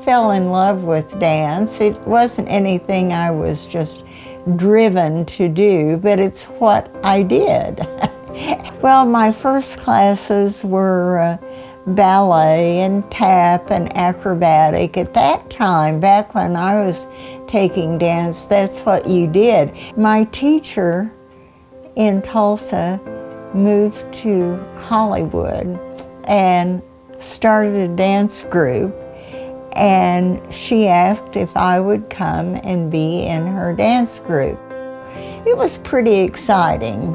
fell in love with dance. It wasn't anything I was just driven to do, but it's what I did. Well, my first classes were ballet and tap and acrobatic. At that time, back when I was taking dance, that's what you did. My teacher in Tulsa moved to Hollywood and started a dance group, and she asked if I would come and be in her dance group. It was pretty exciting.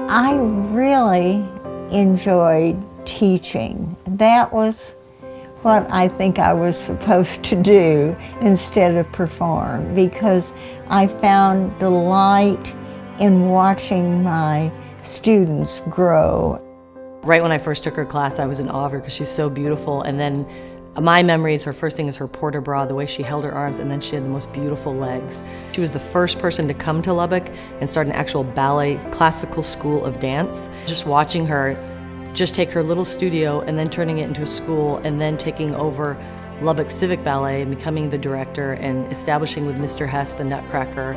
I really enjoyed teaching. That was what I think I was supposed to do instead of perform, because I found delight in watching my students grow. Right when I first took her class, I was in awe of her because she's so beautiful. And then my memories, her first thing is her port de bras, the way she held her arms, and then she had the most beautiful legs. She was the first person to come to Lubbock and start an actual ballet classical school of dance. Just watching her just take her little studio and then turning it into a school, and then taking over Lubbock Civic Ballet and becoming the director and establishing with Mr. Hess the Nutcracker.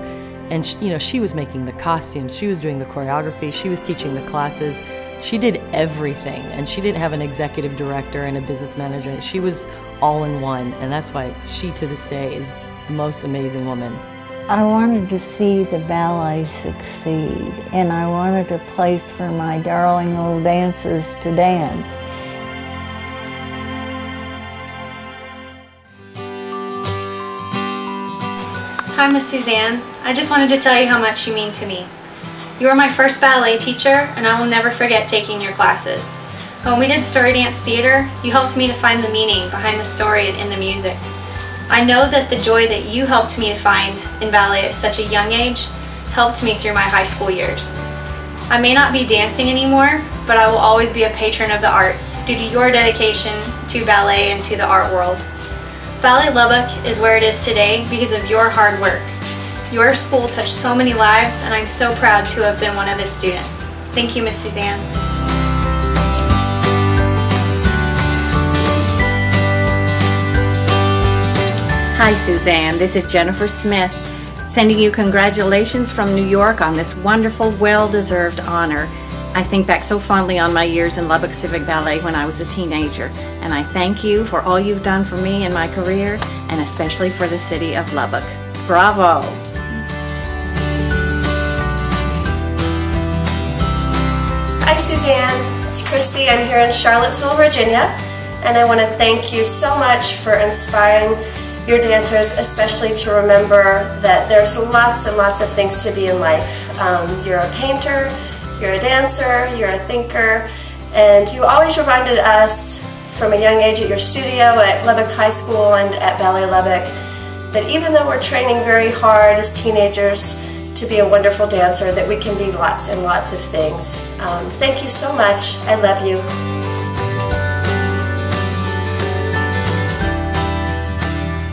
And she was making the costumes, she was doing the choreography, she was teaching the classes. She did everything, and she didn't have an executive director and a business manager. She was all in one, and that's why she, to this day, is the most amazing woman. I wanted to see the ballet succeed, and I wanted a place for my darling little dancers to dance. Hi, Miss Suzanne. I just wanted to tell you how much you mean to me. You were my first ballet teacher, and I will never forget taking your classes. When we did story dance theater, you helped me to find the meaning behind the story and in the music. I know that the joy that you helped me to find in ballet at such a young age helped me through my high school years. I may not be dancing anymore, but I will always be a patron of the arts due to your dedication to ballet and to the art world. Ballet Lubbock is where it is today because of your hard work. Your school touched so many lives, and I'm so proud to have been one of its students. Thank you, Miss Suzanne. Hi, Suzanne. This is Jennifer Smith, sending you congratulations from New York on this wonderful, well-deserved honor. I think back so fondly on my years in Lubbock Civic Ballet when I was a teenager, and I thank you for all you've done for me in my career, and especially for the city of Lubbock. Bravo! Hi, Suzanne. It's Christy. I'm here in Charlottesville, Virginia, and I want to thank you so much for inspiring your dancers, especially to remember that there's lots and lots of things to be in life. You're a painter, you're a dancer, you're a thinker, and you always reminded us from a young age at your studio at Lubbock High School and at Ballet Lubbock that even though we're training very hard as teenagers to be a wonderful dancer, that we can be lots and lots of things. Thank you so much. I love you.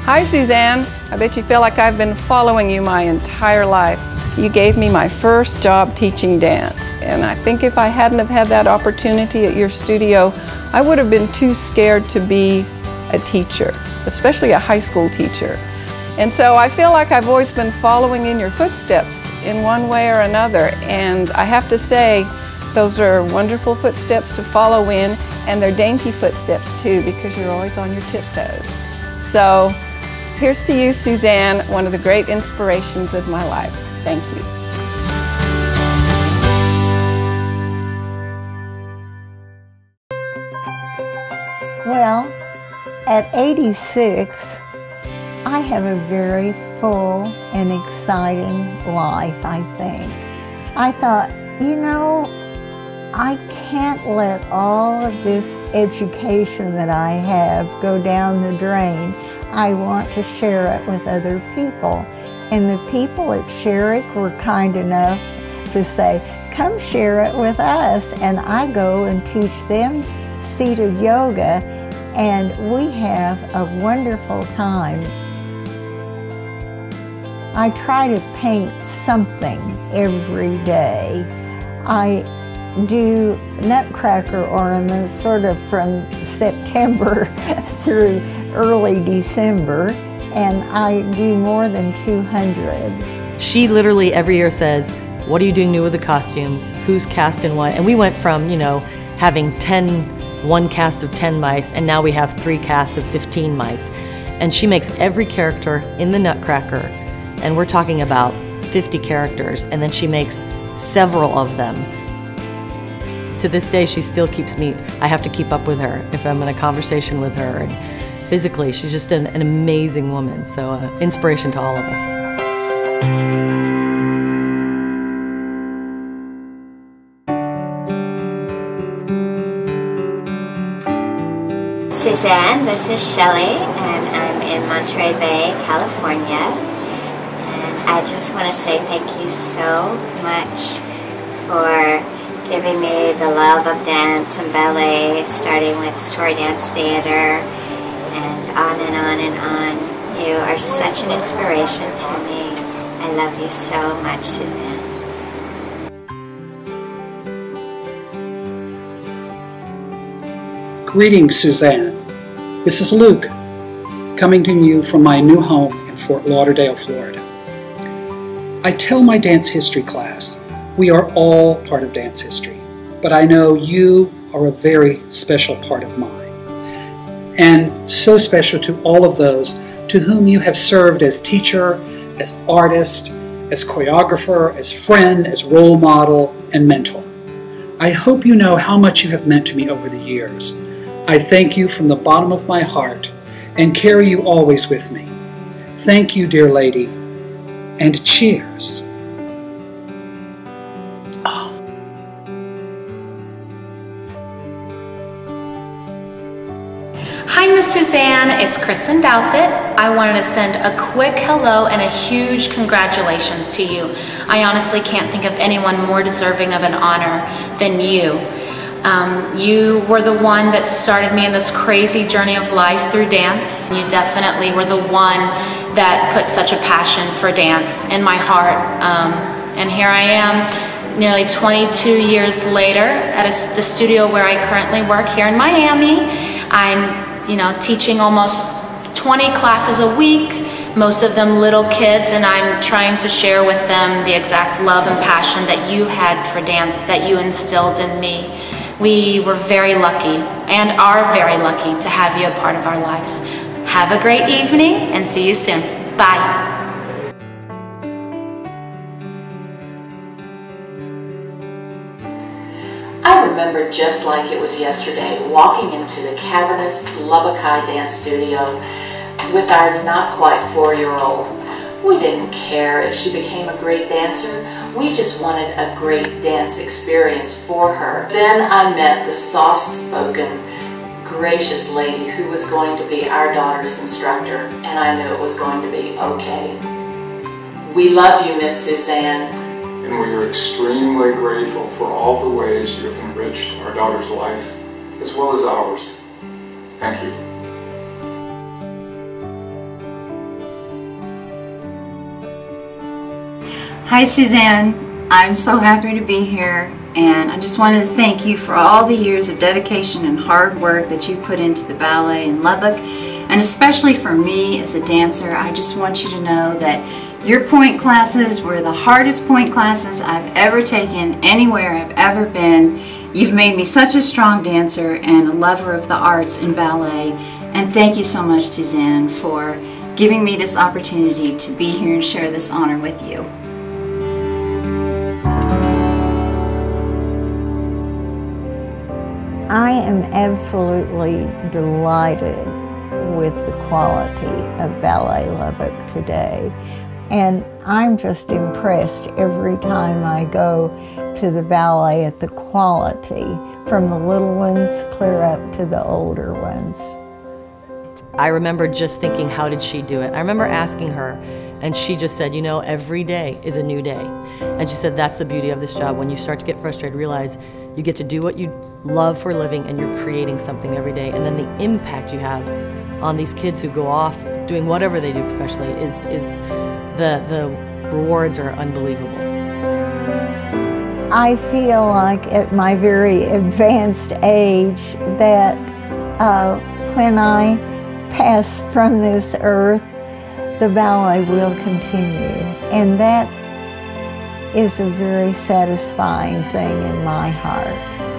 Hi, Suzanne. I bet you feel like I've been following you my entire life. You gave me my first job teaching dance, and I think if I hadn't have had that opportunity at your studio, I would have been too scared to be a teacher, especially a high school teacher. And so I feel like I've always been following in your footsteps in one way or another, and I have to say those are wonderful footsteps to follow in, and they're dainty footsteps too, because you're always on your tiptoes. So here's to you, Suzanne, one of the great inspirations of my life. Thank you. Well, at 86, I have a very full and exciting life, I think. I thought, you know, I can't let all of this education that I have go down the drain. I want to share it with other people. And the people at Sherrick were kind enough to say, come share it with us. And I go and teach them seated yoga, and we have a wonderful time. I try to paint something every day. I do nutcracker ornaments sort of from September through early December, and I do more than 200. She literally every year says, what are you doing new with the costumes? Who's cast in what? And we went from, having one cast of 10 mice, and now we have 3 casts of 15 mice. And she makes every character in the Nutcracker, and we're talking about 50 characters, and then she makes several of them. To this day, she still keeps me, I have to keep up with her if I'm in a conversation with her. And physically, she's just an amazing woman, so inspiration to all of us. Suzanne, this is Shelley, and I'm in Monterey Bay, California. And I just want to say thank you so much for giving me the love of dance and ballet, starting with story dance theater, and on and on and on. You are such an inspiration to me. I love you so much, Suzanne. Greetings, Suzanne. This is Luke, coming to you from my new home in Fort Lauderdale, Florida. I tell my dance history class, we are all part of dance history, but I know you are a very special part of mine, and so special to all of those to whom you have served as teacher, as artist, as choreographer, as friend, as role model, and mentor. I hope you know how much you have meant to me over the years. I thank you from the bottom of my heart and carry you always with me. Thank you, dear lady, and cheers. Oh. Hi, Miss Suzanne, it's Kristen Douthit. I wanted to send a quick hello and a huge congratulations to you. I honestly can't think of anyone more deserving of an honor than you. You were the one that started me in this crazy journey of life through dance. You definitely were the one that put such a passion for dance in my heart. And here I am, nearly 22 years later at the studio where I currently work here in Miami. I'm, teaching almost 20 classes a week, most of them little kids, and I'm trying to share with them the exact love and passion that you had for dance, that you instilled in me. We were very lucky and are very lucky to have you a part of our lives. Have a great evening and see you soon. Bye. I remember just like it was yesterday walking into the cavernous Lubbock dance studio with our not quite 4-year-old. We didn't care if she became a great dancer. We just wanted a great dance experience for her. Then I met the soft-spoken, gracious lady who was going to be our daughter's instructor, and I knew it was going to be okay. We love you, Miss Suzanne. And we are extremely grateful for all the ways you have enriched our daughter's life, as well as ours. Thank you. Hi, Suzanne. I'm so happy to be here, and I just wanted to thank you for all the years of dedication and hard work that you've put into the ballet in Lubbock, and especially for me as a dancer. I just want you to know that your point classes were the hardest point classes I've ever taken anywhere I've ever been. You've made me such a strong dancer and a lover of the arts and ballet, and thank you so much, Suzanne, for giving me this opportunity to be here and share this honor with you. I am absolutely delighted with the quality of Ballet Lubbock today. And I'm just impressed every time I go to the ballet at the quality, from the little ones clear up to the older ones. I remember just thinking, how did she do it? I remember asking her, and she just said, every day is a new day. And she said, that's the beauty of this job. When you start to get frustrated, realize you get to do what you love for a living, and you're creating something every day. And then the impact you have on these kids who go off doing whatever they do professionally is the rewards are unbelievable. I feel like at my very advanced age that when I pass from this earth, the ballet will continue. And that is a very satisfying thing in my heart.